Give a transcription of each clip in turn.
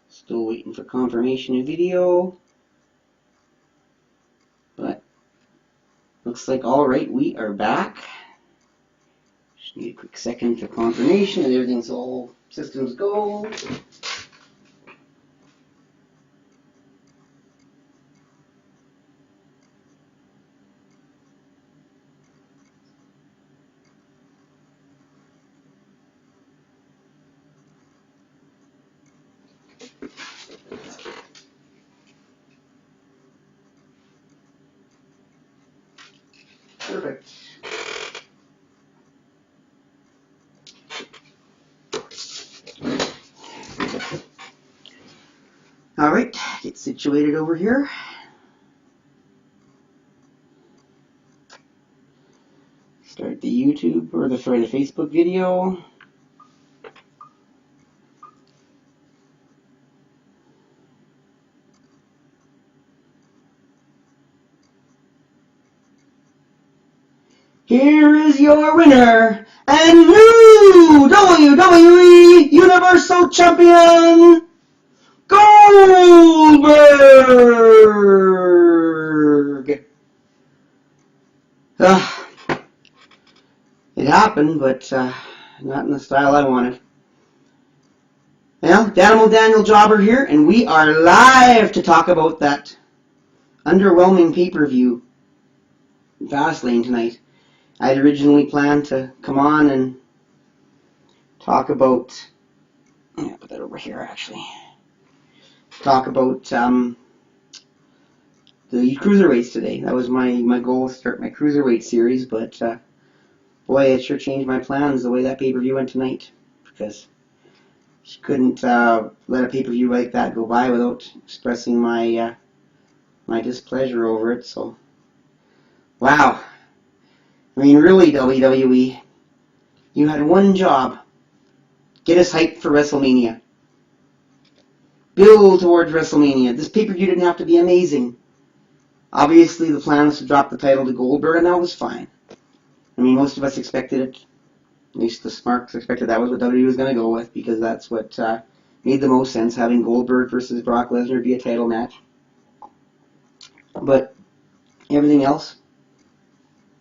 Still waiting for confirmation of video. But looks like all right, we are back. Just need a quick second for confirmation that everything's all systems go. Perfect. All right, get situated over here. Start the YouTube or the Facebook video. Here is your winner and new WWE Universal Champion, Goldberg. It happened, but not in the style I wanted. Well, Danimal Daniel Jobber here, and we are live to talk about that underwhelming pay-per-view, Fastlane, tonight. I had originally planned to come on and talk about, I'll put that over here actually, talk about the cruiserweights today. That was my goal, to start my cruiserweight series, but boy, it sure changed my plans the way that pay-per-view went tonight, because she couldn't let a pay-per-view like that go by without expressing my my displeasure over it. So, wow. I mean, really, WWE, you had one job. Get us hyped for Wrestlemania. Build towards Wrestlemania. This pay-per-view didn't have to be amazing. Obviously, the plan was to drop the title to Goldberg, and that was fine. I mean, most of us expected it. At least the smarks expected that was what WWE was going to go with, because that's what made the most sense, having Goldberg versus Brock Lesnar be a title match. But everything else,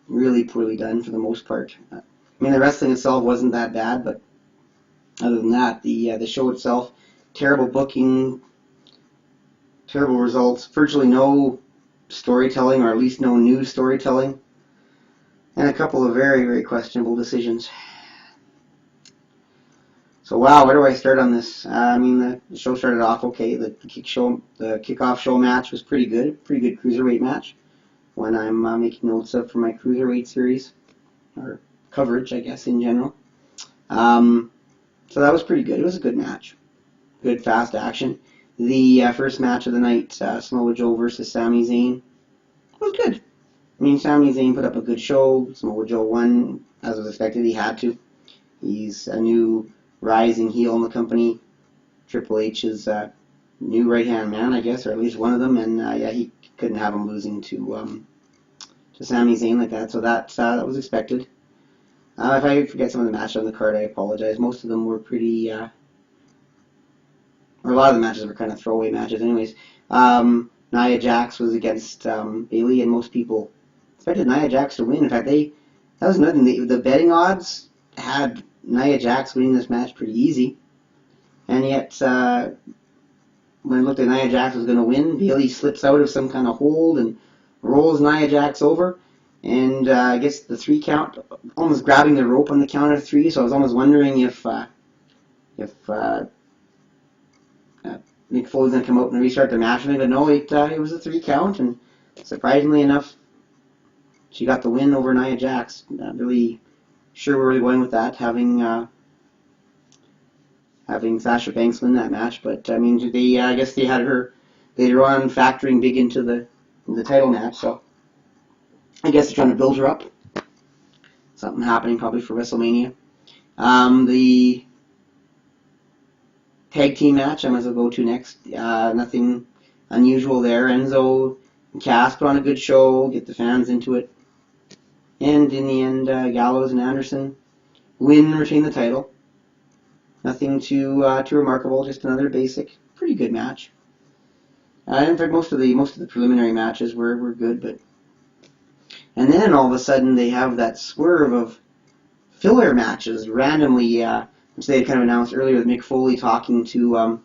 really poorly done for the most part. I mean, the wrestling itself wasn't that bad, but other than that, the show itself, terrible booking, terrible results, virtually no storytelling, or at least no new storytelling, and a couple of very, very questionable decisions. So wow, where do I start on this? I mean, the show started off okay. The kickoff show match was pretty good cruiserweight match. When I'm making notes of for my cruiserweight series, or coverage, I guess, in general. So that was pretty good. It was a good match. Good, fast action. The first match of the night, Samoa Joe versus Sami Zayn, was good. I mean, Sami Zayn put up a good show. Samoa Joe won, as was expected. He had to. He's a new rising heel in the company. Triple H's new right-hand man, I guess, or at least one of them, and yeah, he couldn't have him losing to Sami Zayn like that, so that was expected. If I forget some of the matches on the card, I apologize. Most of them were pretty, or a lot of the matches were kind of throwaway matches anyways. Nia Jax was against Bayley, and most people expected Nia Jax to win. In fact, that was nothing. The betting odds had Nia Jax winning this match pretty easy, and yet when it looked like Nia Jax was going to win, Bayley slips out of some kind of hold and rolls Nia Jax over, and gets the 3 count, almost grabbing the rope on the count of 3. So I was almost wondering if Mick Foley's going to come out and restart the match, and I go, no, it was a 3 count, and surprisingly enough, she got the win over Nia Jax. Not really sure where we're going with that, having Sasha Banks win that match. But I mean, I guess they had her later on factoring big into the title match. So I guess they're trying to build her up. Something happening probably for WrestleMania. The tag team match I might as well go to next. Nothing unusual there. Enzo and Cass put on a good show, get the fans into it. And in the end, Gallows and Anderson win and retain the title. Nothing too remarkable, just another basic, pretty good match. In fact, most of the preliminary matches were good, but and then all of a sudden they have that swerve of filler matches randomly, which they had kind of announced earlier with Mick Foley talking to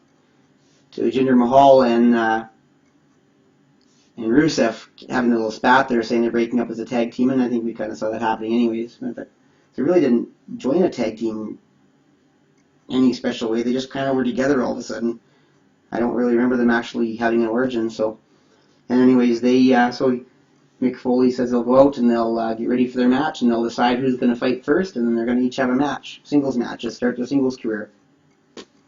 Jinder Mahal and Rusev having a little spat there, saying they're breaking up as a tag team, and I think we kind of saw that happening anyways. But they really didn't join a tag team any special way. They just kind of were together all of a sudden. I don't really remember them actually having an origin. So, and anyways, so Mick Foley says they'll go out and they'll get ready for their match, and they'll decide who's going to fight first, and then they're going to each have a match, singles matches, start their singles career.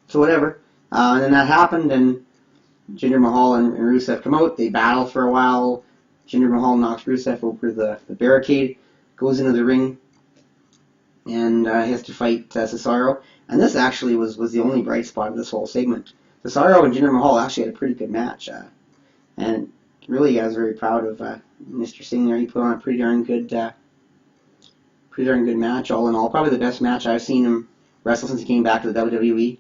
So whatever. And then that happened, and Jinder Mahal and Rusev come out. They battle for a while. Jinder Mahal knocks Rusev over the barricade, goes into the ring, and he has to fight Cesaro. And this actually was the only bright spot of this whole segment. Cesaro and Jinder Mahal actually had a pretty good match. And really, I was very proud of Mr. Singh there. He put on a pretty darn good match, all in all. Probably the best match I've seen him wrestle since he came back to the WWE.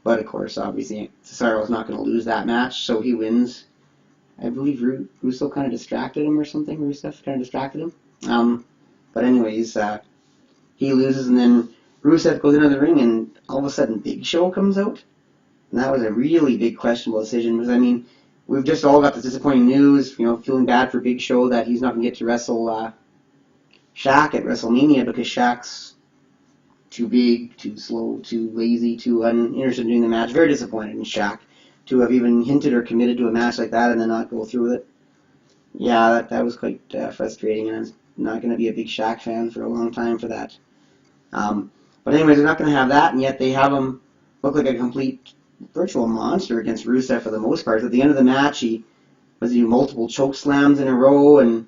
But of course, obviously, Cesaro's not going to lose that match, so he wins. I believe Russo kind of distracted him or something. Rusev kind of distracted him. But anyways, he loses, and then Rusev goes into the ring, and all of a sudden Big Show comes out. And that was a really big questionable decision, because, I mean, we've just all got this disappointing news, feeling bad for Big Show that he's not going to get to wrestle Shaq at WrestleMania because Shaq's too big, too slow, too lazy, too uninterested in doing the match. Very disappointed in Shaq to have even hinted or committed to a match like that and then not go through with it. Yeah, that was quite frustrating, and I'm not going to be a big Shaq fan for a long time for that. But anyways, they're not going to have that, and yet they have him look like a complete virtual monster against Rusev for the most part. At the end of the match, he multiple choke slams in a row and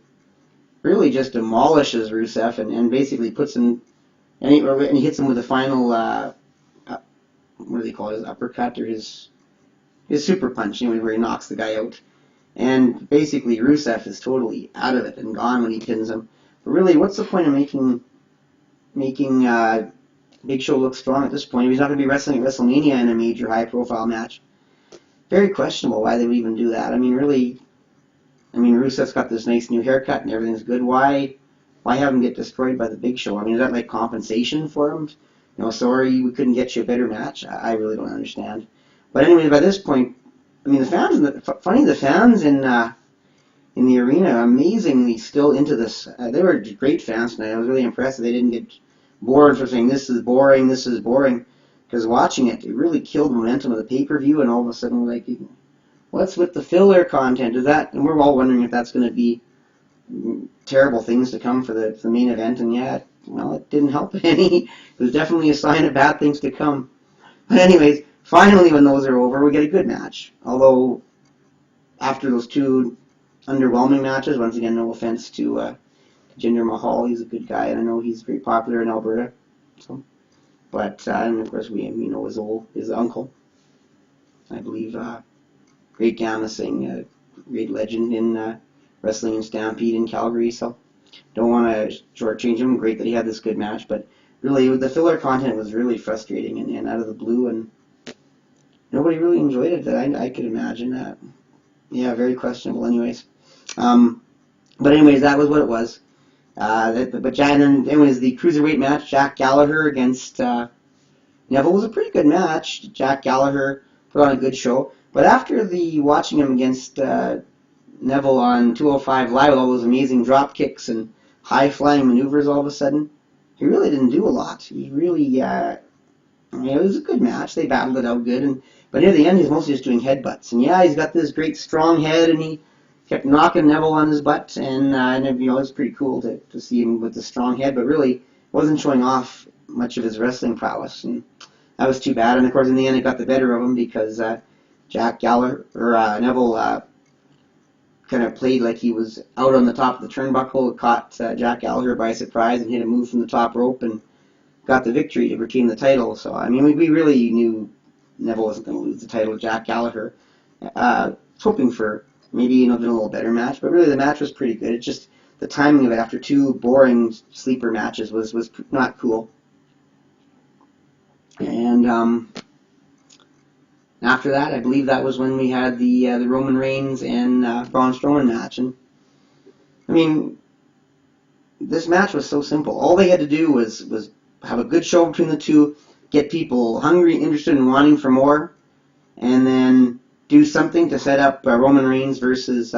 really just demolishes Rusev and basically puts him, and he hits him with the final, what do they call it, his uppercut or his super punch, where he knocks the guy out. And basically Rusev is totally out of it and gone when he pins him. But really, what's the point of making Big Show look strong at this point? He's not going to be wrestling at WrestleMania in a major high-profile match. Very questionable why they would even do that. I mean, really, Rusev's got this nice new haircut and everything's good. Why have him get destroyed by the Big Show? I mean, is that like compensation for him? Sorry, we couldn't get you a better match. I really don't understand. But anyway, by this point, I mean, the fans in the arena are amazingly still into this. They were great fans tonight. I was really impressed that they didn't get bored for saying this is boring, because watching it really killed the momentum of the pay-per-view, and all of a sudden we're like, what's with the filler content? And we're all wondering if that's going to be terrible things to come for the main event, and yeah, it didn't help any. It was definitely a sign of bad things to come. But anyways, finally when those are over, we get a good match. Although, after those two underwhelming matches, once again, no offense to Jinder Mahal, he's a good guy, and I know he's very popular in Alberta. So, but and of course we know his uncle, I believe, Great Gamma Singh, a great legend in wrestling and Stampede in Calgary. So don't want to shortchange him. Great that he had this good match, but really the filler content was really frustrating and out of the blue, and nobody really enjoyed it. That I could imagine that. Yeah, very questionable. Anyways, but anyways, that was what it was. Anyways, the cruiserweight match, Jack Gallagher against Neville, was a pretty good match. Jack Gallagher put on a good show, but after watching him against Neville on 205 Live with all those amazing drop kicks and high flying maneuvers, all of a sudden he really didn't do a lot. He really, it was a good match. They battled it out good, and But near the end, he's mostly just doing headbutts. And yeah, he's got this great strong head, and he kept knocking Neville on his butt, and it was pretty cool to see him with the strong head, but really wasn't showing off much of his wrestling prowess, and that was too bad. And of course, in the end, it got the better of him because Neville kind of played like he was out on the top of the turnbuckle, caught Jack Gallagher by surprise, and hit a move from the top rope, and got the victory to retain the title. So I mean, we really knew Neville wasn't going to lose the title to Jack Gallagher. Was hoping for maybe a little better match, but really the match was pretty good. It's just the timing of it after two boring sleeper matches was not cool. And after that, I believe that was when we had the Roman Reigns and Braun Strowman match. And I mean, this match was so simple. All they had to do was have a good show between the two, get people hungry, interested, and wanting for more, and then do something to set up Roman Reigns versus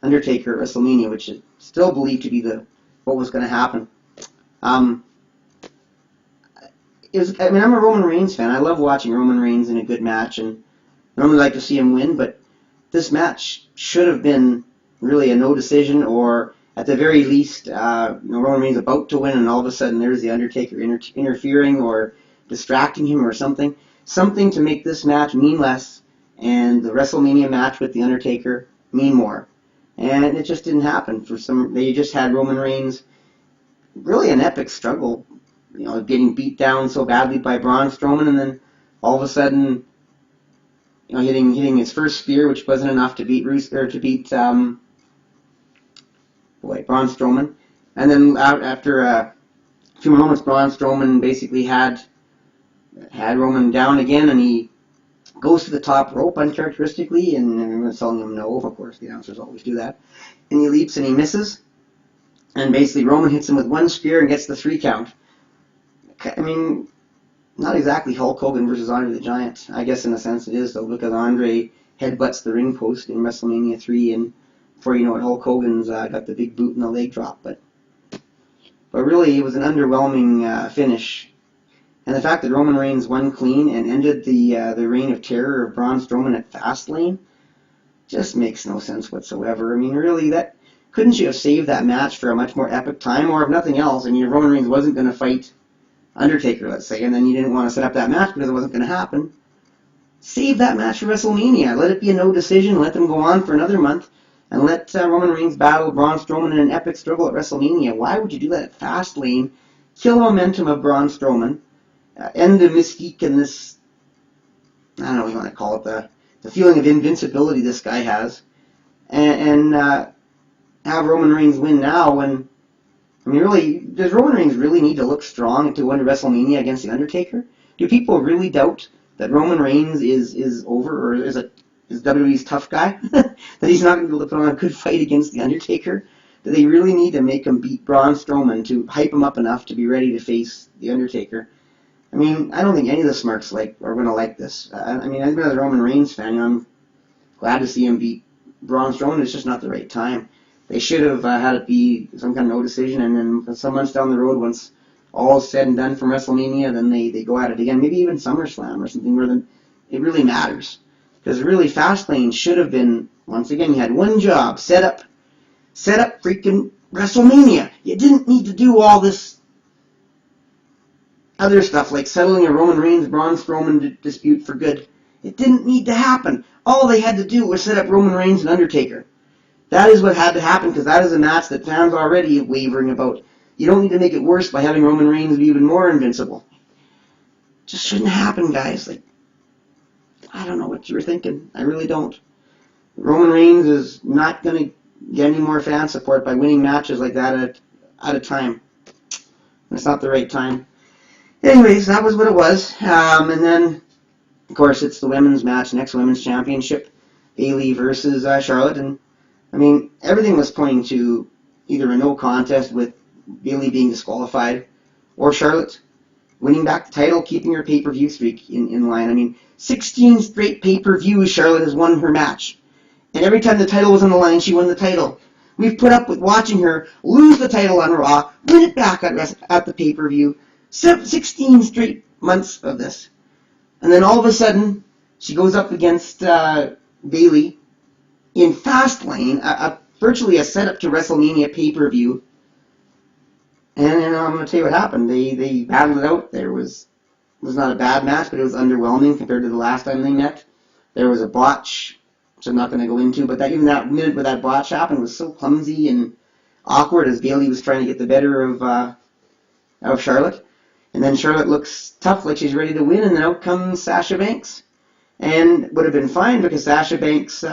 Undertaker at WrestleMania, which is still believed to be what was going to happen. I'm a Roman Reigns fan. I love watching Roman Reigns in a good match, and normally like to see him win, but this match should have been really a no decision, or at the very least, Roman Reigns about to win, and all of a sudden there's the Undertaker interfering or distracting him or something. Something to make this match mean less, and the WrestleMania match with the Undertaker mean more. And it just didn't happen. They just had Roman Reigns really an epic struggle, getting beat down so badly by Braun Strowman, and then all of a sudden, hitting his first spear, which wasn't enough to beat Braun Strowman. And then after a few more moments, Braun Strowman basically had Roman down again, and he goes to the top rope uncharacteristically, and everyone's telling him no. Of course, the announcers always do that. And he leaps and he misses, and basically Roman hits him with one spear and gets the 3 count. I mean, not exactly Hulk Hogan versus Andre the Giant. I guess in a sense it is, though, because Andre headbutts the ring post in WrestleMania 3, and before you know it, Hulk Hogan's got the big boot and the leg drop. But really, it was an underwhelming finish. And the fact that Roman Reigns won clean and ended the reign of terror of Braun Strowman at Fastlane just makes no sense whatsoever. I mean, really, couldn't you have saved that match for a much more epic time, or if nothing else, Roman Reigns wasn't going to fight Undertaker, let's say, and then you didn't want to set up that match because it wasn't going to happen. Save that match for WrestleMania. Let it be a no decision. Let them go on for another month, and let Roman Reigns battle Braun Strowman in an epic struggle at WrestleMania. Why would you do that at Fastlane? Kill the momentum of Braun Strowman. End the mystique and this, I don't know what you want to call it, the feeling of invincibility this guy has, and have Roman Reigns win now when, really, does Roman Reigns really need to look strong to win WrestleMania against The Undertaker? Do people really doubt that Roman Reigns is over, or is WWE's tough guy? That he's not going to be able to put on a good fight against The Undertaker? Do they really need to make him beat Braun Strowman to hype him up enough to be ready to face The Undertaker? I don't think any of the smarks are going to like this. I've been as a Roman Reigns fan, I'm glad to see him beat Braun Strowman. It's just not the right time. They should have had it be some kind of no decision, and then some months down the road, once all is said and done from WrestleMania, then they go at it again. Maybe even SummerSlam or something where it really matters. Because really, Fastlane should have been, once again, you had one job, set up freaking WrestleMania. You didn't need to do all this other stuff like settling a Roman Reigns Braun Strowman dispute for good. It didn't need to happen. All they had to do was set up Roman Reigns and Undertaker. That is what had to happen, because that is a match that fans are already wavering about. You don't need to make it worse by having Roman Reigns be even more invincible. It just shouldn't happen, guys. I don't know what you were thinking. I really don't. Roman Reigns is not going to get any more fan support by winning matches like that at a time. It's not the right time. Anyways, that was what it was. And then, of course, it's the women's match, next women's championship, Bayley versus Charlotte. And, everything was pointing to either a no contest with Bayley being disqualified, or Charlotte winning back the title, keeping her pay-per-view streak in line. 16 straight pay-per-views Charlotte has won her match. And every time the title was on the line, she won the title. We've put up with watching her lose the title on Raw, win it back at the pay-per-view. 16 straight months of this. And then all of a sudden, She goes up against Bayley in Fastlane, virtually a setup to Wrestlemania pay-per-view. And I'm going to tell you what happened. They battled it out. It was not a bad match, but it was underwhelming compared to the last time they met. There was a botch, which I'm not going to go into, but even that minute where that botch happened was so clumsy and awkward as Bayley was trying to get the better of Charlotte. And then Charlotte looks tough, like she's ready to win, and then out comes Sasha Banks. And would have been fine because Sasha Banks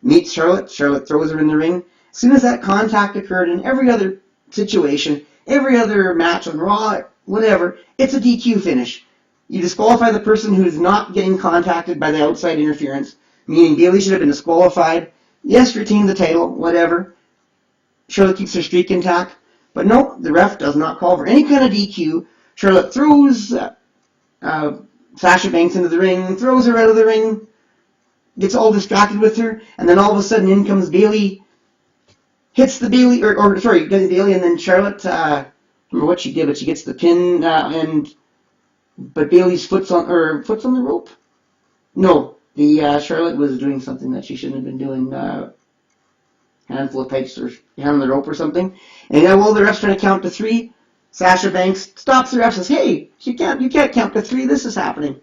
meets Charlotte. Charlotte throws her in the ring. As soon as that contact occurred in every other situation, every other match on Raw, whatever, it's a DQ finish. You disqualify the person who's not getting contacted by the outside interference, meaning Bayley should have been disqualified. Yes, retain the title, whatever. Charlotte keeps her streak intact. But no, the ref does not call for any kind of DQ. Charlotte throws Sasha Banks into the ring, throws her out of the ring, gets all distracted with her, and then all of a sudden in comes Bayley, hits the Bayley, gets Bayley, and then Charlotte, I don't remember what she did, but she gets the pin, but Bayley's foot's on the rope. No, Charlotte was doing something that she shouldn't have been doing, handful of pipes or hand on the rope or something. And while the ref's trying to count to 3, Sasha Banks stops the ref, says, "Hey, you can't count to 3, this is happening."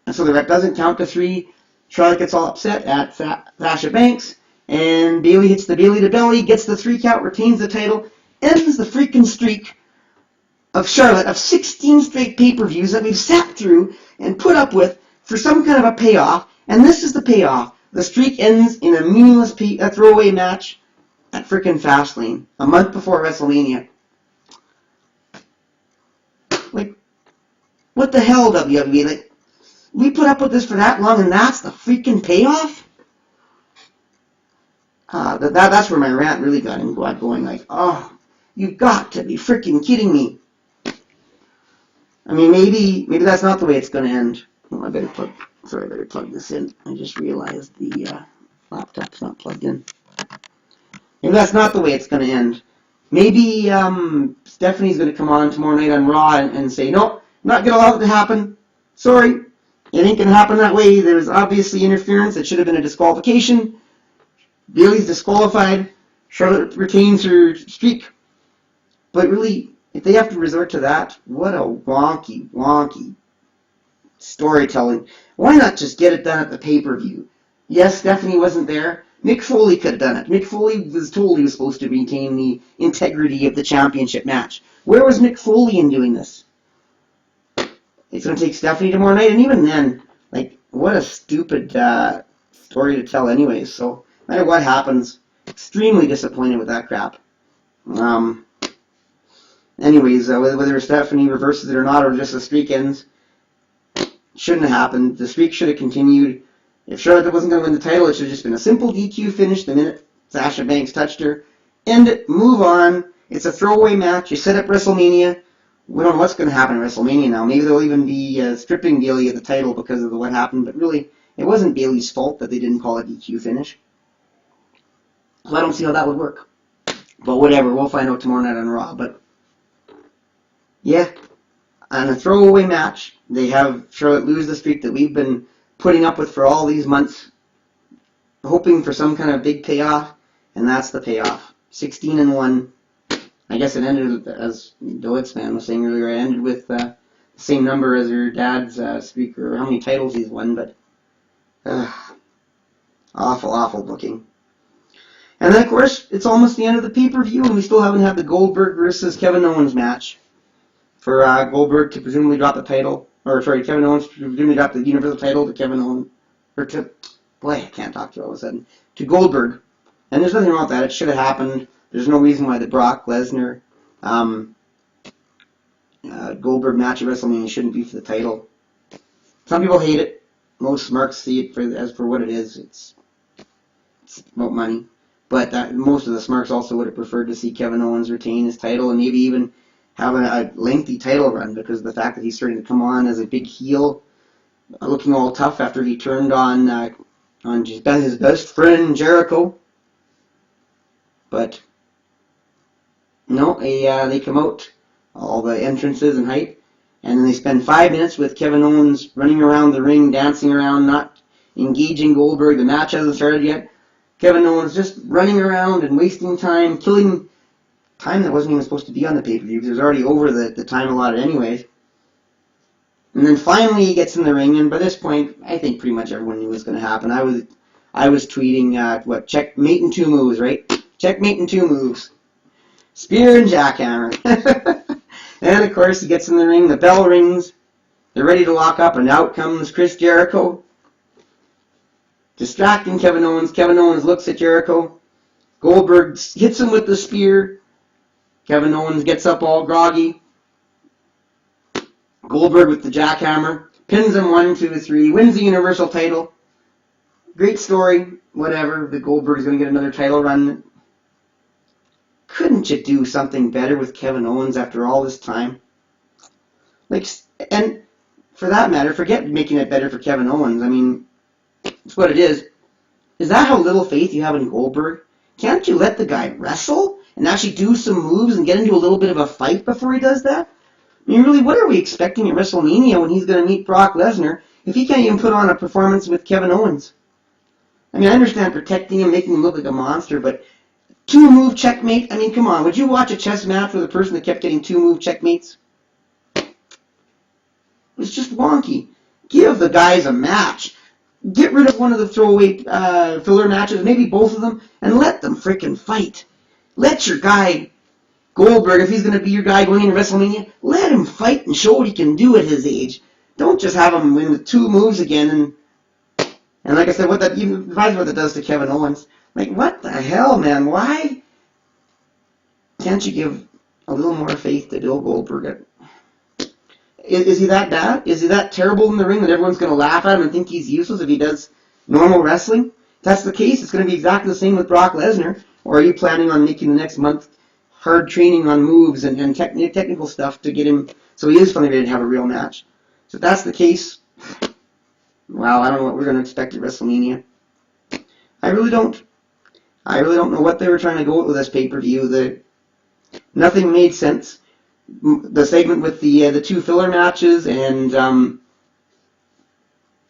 And so the ref doesn't count to 3. Charlotte gets all upset at Sasha Banks, and Bayley hits the Bayley to belly, gets the 3 count, retains the title, ends the freaking streak of Charlotte of 16 straight pay-per-views that we've sat through and put up with for some kind of a payoff, and this is the payoff. The streak ends in a meaningless throwaway match at frickin' Fastlane, a month before WrestleMania. Like, what the hell, WWE? Like, we put up with this for that long, and that's the freaking payoff? That's where my rant really got going. Like, oh, you've got to be freaking kidding me. I mean, maybe that's not the way it's going to end. Oh, I better plug this in. I just realized the laptop's not plugged in. Maybe that's not the way it's going to end. Maybe Stephanie's going to come on tomorrow night on Raw and say, "No, not going to allow it to happen. Sorry, it ain't going to happen that way. There was obviously interference. It should have been a disqualification. Bayley's disqualified. Charlotte retains her streak." But really, if they have to resort to that, what a wonky storytelling. Why not just get it done at the pay-per-view? Yes, Stephanie wasn't there. Mick Foley could have done it. Mick Foley was told he was supposed to retain the integrity of the championship match. Where was Mick Foley in doing this? It's going to take Stephanie tomorrow night, and even then, like, what a stupid story to tell anyways. So, no matter what happens, extremely disappointed with that crap. Anyways, whether Stephanie reverses it or not, or just the streak ends, shouldn't have happened. The streak should have continued. If Charlotte wasn't going to win the title, it should have just been a simple DQ finish the minute Sasha Banks touched her. End it, move on. It's a throwaway match. You set up WrestleMania. We don't know what's going to happen at WrestleMania now. Maybe they'll even be stripping Bayley of the title because of what happened. But really, it wasn't Bayley's fault that they didn't call a DQ finish. So I don't see how that would work. But whatever, we'll find out tomorrow night on Raw. But yeah, on a throwaway match, they have Charlotte lose the streak that we've been putting up with for all these months, hoping for some kind of big payoff, and that's the payoff. 16-1. I guess it ended, as Doit's man was saying earlier, it ended with the same number as her dad's streak, or how many titles he's won, but awful booking. And then, of course, it's almost the end of the pay-per-view, and we still haven't had the Goldberg versus Kevin Owens match for Goldberg to presumably drop the title. Kevin Owens presumably got the Universal title to Kevin Owens. I can't talk to you all of a sudden. To Goldberg. And there's nothing wrong with that. It should have happened. There's no reason why the Brock Lesnar Goldberg match at WrestleMania shouldn't be for the title. Some people hate it. Most smarks see it as for what it is. It's about money. But most of the smarks also would have preferred to see Kevin Owens retain his title and maybe even have a lengthy title run, because of the fact that he's starting to come on as a big heel, looking all tough after he turned on his best friend Jericho. But no, they come out, all the entrances and hype, And then they spend 5 minutes with Kevin Owens running around the ring, dancing around, not engaging Goldberg. The match hasn't started yet. Kevin Owens just running around and wasting time, killing time that wasn't even supposed to be on the pay-per-view because it was already over the time allotted anyways. And then finally he gets in the ring, and by this point, I think pretty much everyone knew what was going to happen. I was tweeting, checkmate in 2 moves, right? Checkmate in 2 moves. Spear and jackhammer. And of course he gets in the ring, the bell rings, they're ready to lock up, and out comes Chris Jericho. Distracting Kevin Owens. Kevin Owens looks at Jericho. Goldberg hits him with the spear. Kevin Owens gets up all groggy. Goldberg with the jackhammer. Pins him 1, 2, 3. Wins the Universal title. Great story. Whatever. The Goldberg's going to get another title run. Couldn't you do something better with Kevin Owens after all this time? And for that matter, forget making it better for Kevin Owens. I mean, it's what it is. Is that how little faith you have in Goldberg? Can't you let the guy wrestle and actually do some moves and get into a little bit of a fight before he does that? I mean, really, what are we expecting at WrestleMania when he's going to meet Brock Lesnar if he can't even put on a performance with Kevin Owens? I mean, I understand protecting him, making him look like a monster, but 2-move checkmate? I mean, come on. Would you watch a chess match with a person that kept getting 2-move checkmates? It's just wonky. Give the guys a match. Get rid of one of the throwaway filler matches, maybe both of them, and let them frickin' fight. Let your guy, Goldberg, if he's going to be your guy going into WrestleMania, let him fight and show what he can do at his age. Don't just have him win with 2 moves again. And like I said, what that does to Kevin Owens. Like, what the hell, man? Why can't you give a little more faith to Bill Goldberg? Is he that bad? Is he that terrible in the ring that everyone's going to laugh at him and think he's useless if he does normal wrestling? If that's the case, it's going to be exactly the same with Brock Lesnar. Or are you planning on making the next month hard training on moves and technical stuff to get him so he is finally ready to have a real match? So if that's the case, wow, I don't know what we're going to expect at WrestleMania. I really don't. I really don't know what they were trying to go with this pay-per-view. Nothing made sense. The segment with the 2 filler matches and I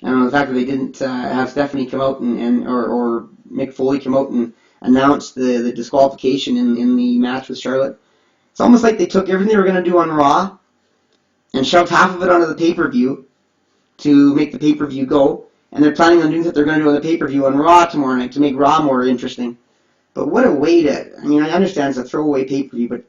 don't know, the fact that they didn't have Stephanie come out or Mick Foley come out and announce the disqualification in the match with Charlotte. It's almost like they took everything they were going to do on Raw and shoved half of it onto the pay-per-view to make the pay-per-view go, and they're planning on doing what they're going to do on the pay-per-view on Raw tomorrow night to make Raw more interesting. But what a way to... I mean, I understand it's a throwaway pay-per-view, but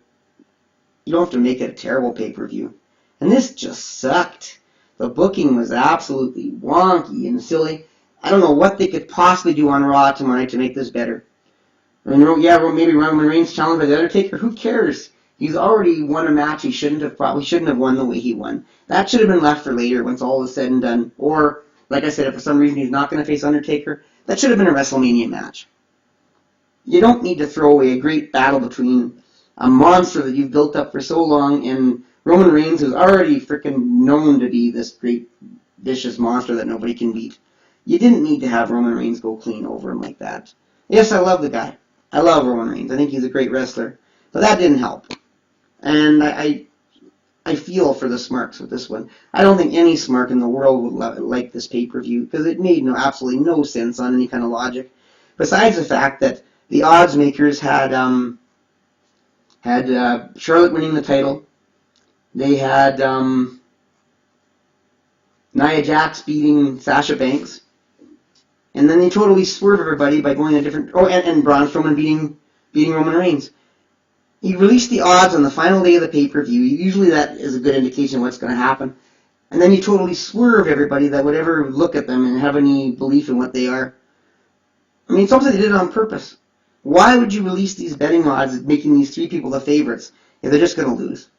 you don't have to make it a terrible pay-per-view. And this just sucked. The booking was absolutely wonky and silly. I don't know what they could possibly do on Raw tomorrow night to make this better. I mean, yeah, maybe Roman Reigns challenged by The Undertaker. Who cares? He's already won a match he shouldn't have won the way he won. That should have been left for later once all is said and done. Or, like I said, if for some reason he's not going to face Undertaker, that should have been a WrestleMania match. You don't need to throw away a great battle between a monster that you've built up for so long and Roman Reigns, who's already freaking known to be this great, vicious monster that nobody can beat. You didn't need to have Roman Reigns go clean over him like that. Yes, I love the guy. I love Roman Reigns. I think he's a great wrestler. But that didn't help. And I feel for the smarks with this one. I don't think any smark in the world would like this pay-per-view because it made absolutely no sense on any kind of logic. Besides the fact that the odds makers had Charlotte winning the title. They had Nia Jax beating Sasha Banks. And then they totally swerve everybody by going a different... Oh, and Braun Strowman beating Roman Reigns. You release the odds on the final day of the pay-per-view. Usually that is a good indication of what's going to happen. And then you totally swerve everybody that would ever look at them and have any belief in what they are. I mean, it's almost like they did it on purpose. Why would you release these betting odds making these 3 people the favorites if they're just going to lose?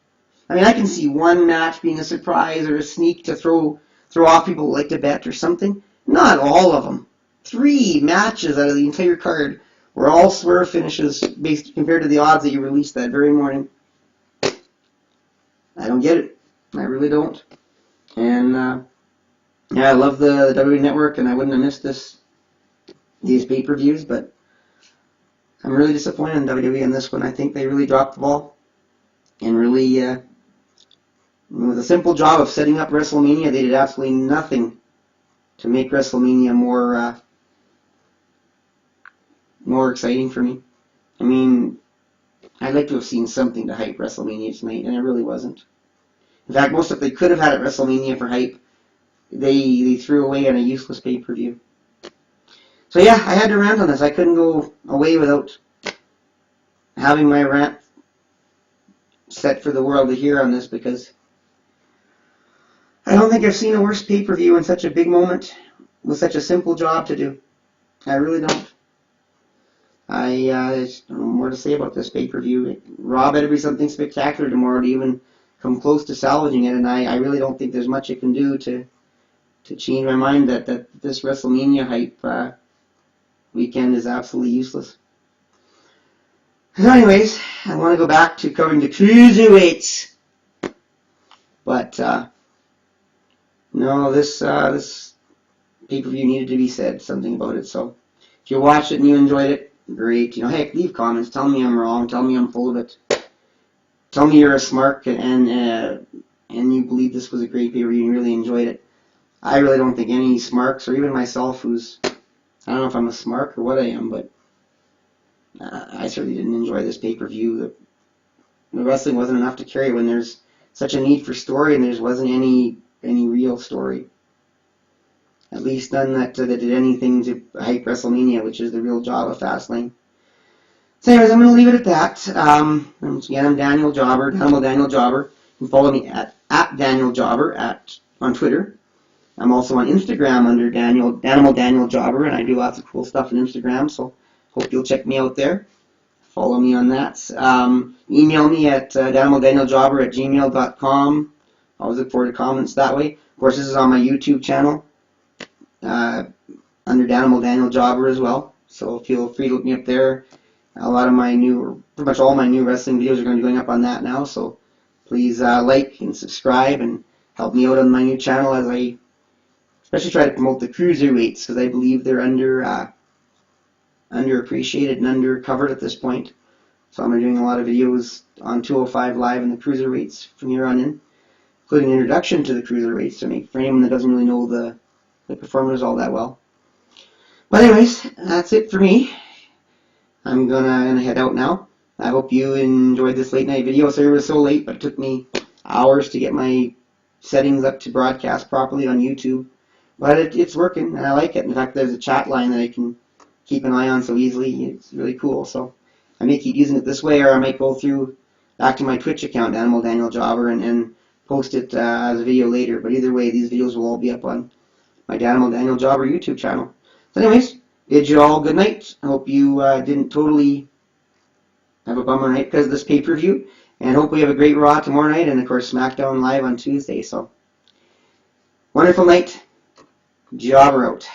I mean, I can see one match being a surprise or a sneak to throw off people who like to bet or something. Not all of them. 3 matches out of the entire card were all swerve finishes based compared to the odds that you released that very morning. I don't get it. I really don't. And yeah, I love the WWE Network, and I wouldn't have missed these pay-per-views, but I'm really disappointed in WWE in this one. I think they really dropped the ball and really With a simple job of setting up Wrestlemania, they did absolutely nothing to make Wrestlemania more exciting for me. I mean, I'd like to have seen something to hype Wrestlemania tonight, and it really wasn't. In fact, most of they could have had at Wrestlemania for hype, they threw away on a useless pay-per-view. So yeah, I had to rant on this. I couldn't go away without having my rant set for the world to hear on this, because I don't think I've seen a worse pay-per-view in such a big moment with such a simple job to do. I really don't. I don't know more to say about this pay-per-view. Raw better be something spectacular tomorrow to even come close to salvaging it, and I really don't think there's much it can do to change my mind that this WrestleMania hype weekend is absolutely useless. So anyways, I want to go back to covering the cruiserweights, but no, this pay-per-view needed to be said, something about it. So if you watched it and you enjoyed it, great. Heck, leave comments. Tell me I'm wrong. Tell me I'm full of it. Tell me you're a smart and you believe this was a great pay-per-view and you really enjoyed it. I really don't think any smarks, or even myself, I don't know if I'm a smark or what I am, but I certainly didn't enjoy this pay-per-view. The wrestling wasn't enough to carry when there's such a need for story and there wasn't any real story. At least none that did anything to hype WrestleMania, which is the real job of Fastlane. So anyways, I'm going to leave it at that. Once again, I'm Daniel Jobber, Danimal Daniel Jobber. You can follow me at Daniel Jobber on Twitter. I'm also on Instagram under Danimal Daniel Jobber, and I do lots of cool stuff on Instagram, so hope you'll check me out there. Follow me on that. Email me at danimaldanieljobber@gmail.com. I always look forward to comments that way. Of course, this is on my YouTube channel under Danimal Daniel Jobber as well, so feel free to look me up there. Pretty much all my new wrestling videos are going to be going up on that now, so please like and subscribe and help me out on my new channel as I especially try to promote the cruiserweights, because I believe they're underappreciated and undercovered at this point. So I'm doing a lot of videos on 205 Live and the cruiserweights from here on in, including an introduction to the cruiserweights for anyone that doesn't really know the performers all that well. But anyways, that's it for me. I'm gonna head out now. I hope you enjoyed this late night video. Sorry it was so late, but it took me hours to get my settings up to broadcast properly on YouTube. But it's working, and I like it. In fact, there's a chat line that I can keep an eye on so easily. It's really cool. So I may keep using it this way, or I might go back to my Twitch account, Danimal Daniel Jobber, and post it as a video later. But either way, these videos will all be up on my Danimal Daniel Jobber YouTube channel. So anyways, bid you all good night. I hope you didn't totally have a bummer night because of this pay-per-view. And hope we have a great Raw tomorrow night, and of course SmackDown Live on Tuesday. So wonderful night. Jobber out.